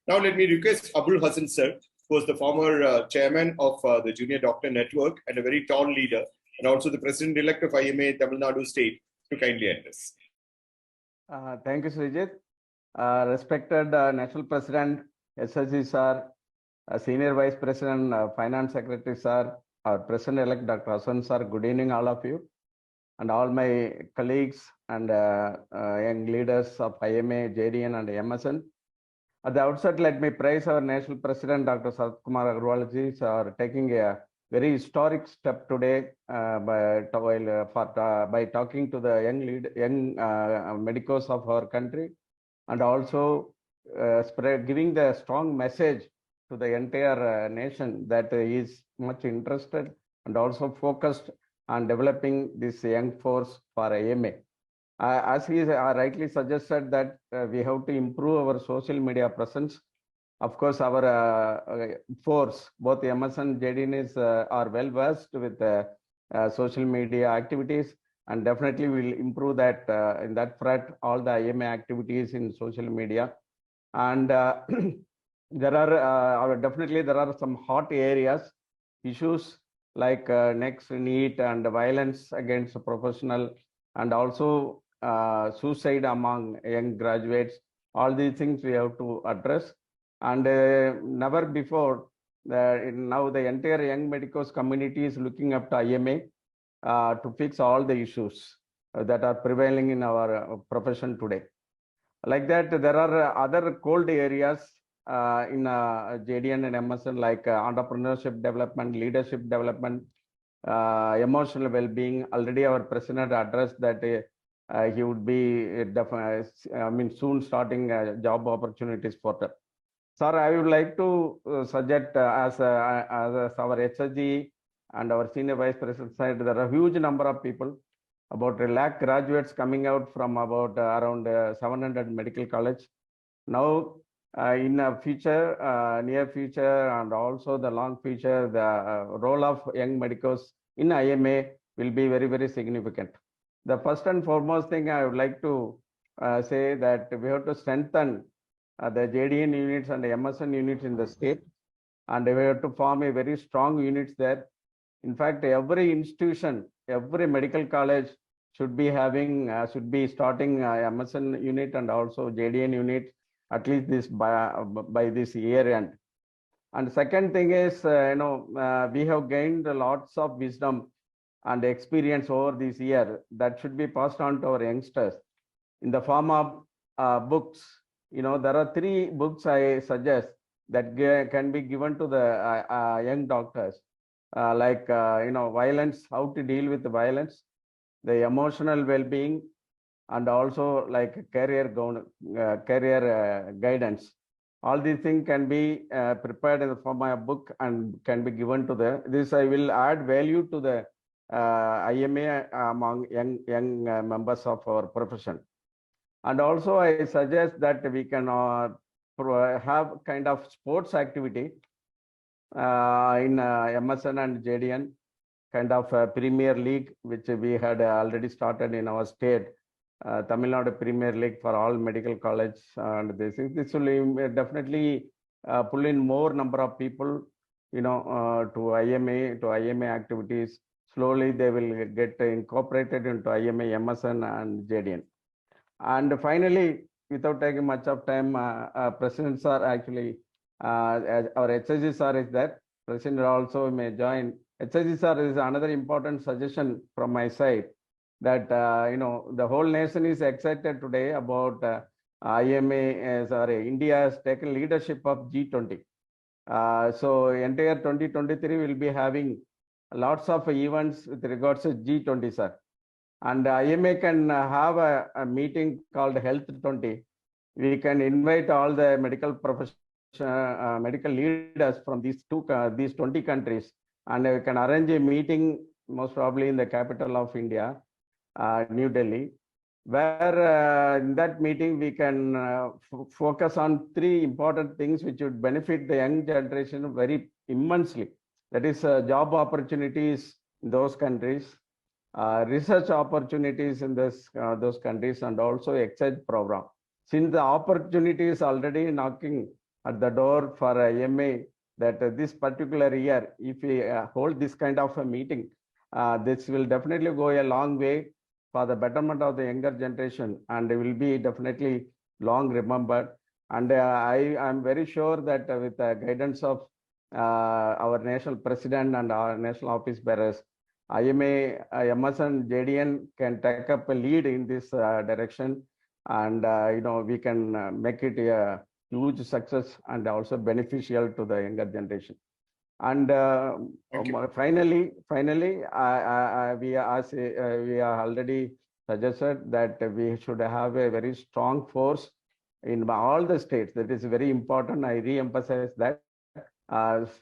Now let me request Abul Hasan sir, who was the former chairman of the Junior Doctor Network and a very tall leader, and also the president-elect of IMA Tamil Nadu State, to kindly address. Thank you, Srijit. Respected National President, SSG sir, Senior Vice President, Finance Secretary sir, our President-elect Dr. Hasan sir, good evening all of you, and all my colleagues and young leaders of IMA, JDN and MSN. At the outset, let me praise our National President, Dr. Sarath Kumar Agarwalji, for taking a very historic step today by talking to the young medicos of our country, and also giving the strong message to the entire nation that he is much interested and also focused on developing this young force for IMA. As he rightly suggested that we have to improve our social media presence. Of course, our force, both MSN and JDN, are well versed with social media activities, and definitely will improve that in that front, all the IMA activities in social media. And there are some hot areas, issues like next NEET and violence against professional, and also suicide among young graduates. All these things we have to address. And never before, now the entire young medicos community is looking up to IMA to fix all the issues that are prevailing in our profession today. Like that, there are other cold areas in JDN and MSN, like entrepreneurship development, leadership development, emotional well-being. Already our president addressed that he would be soon starting job opportunities for them. Sir, I would like to suggest as our HSG and our senior vice president said, there are a huge number of people, about 1 lakh graduates coming out from about around 700 medical college. Now, in the future, near future, and also the long future, the role of young medicos in IMA will be very, very significant. The first and foremost thing I would like to say that we have to strengthen the JDN units and the MSN units in the state, and we have to form a very strong units there. In fact, every institution, every medical college should be having, should be starting MSN unit and also JDN unit at least this by this year end. And second thing is, we have gained lots of wisdom and experience over this year that should be passed on to our youngsters in the form of books. There are 3 books I suggest that can be given to the young doctors, like violence, how to deal with the violence, the emotional well-being, and also like career guidance. All these things can be prepared in the form of a book and can be given to this. I will add value to the IMA among young members of our profession. And also I suggest that we can have kind of sports activity in MSN and JDN, kind of a Premier League, which we had already started in our state, Tamil Nadu Premier League for all medical college. And this will definitely pull in more number of people, to IMA activities. Slowly they will get incorporated into IMA, MSN and JDN. And finally, without taking much of time, presidents are actually, our HSG sir is there. President also may join. HSG sir is another important suggestion from my side that, the whole nation is excited today about India has taken leadership of G20. So entire 2023 will be having lots of events with regards to G20, sir. And IMA can have a meeting called Health 20. We can invite all the medical medical leaders from these 20 countries, and we can arrange a meeting most probably in the capital of India, New Delhi, where in that meeting we can focus on 3 important things which would benefit the young generation very immensely. That is job opportunities in those countries, research opportunities in those countries, and also exchange program. Since the opportunity is already knocking at the door for IMA that this particular year, if we hold this kind of a meeting, this will definitely go a long way for the betterment of the younger generation, and will be definitely long remembered. And I am very sure that with the guidance of our national president and our national office bearers, IMA, MSN, JDN can take up a lead in this direction, and we can make it a huge success and also beneficial to the younger generation. And finally, we are already suggested that we should have a very strong force in all the states. That is very important. I re-emphasize that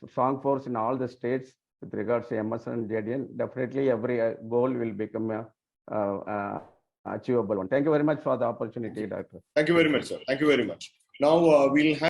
strong force in all the states with regards to MSN and JDN. Definitely, every goal will become a achievable one. Thank you very much for the opportunity, Doctor. Thank you very much, sir. Thank you very much. Now we'll have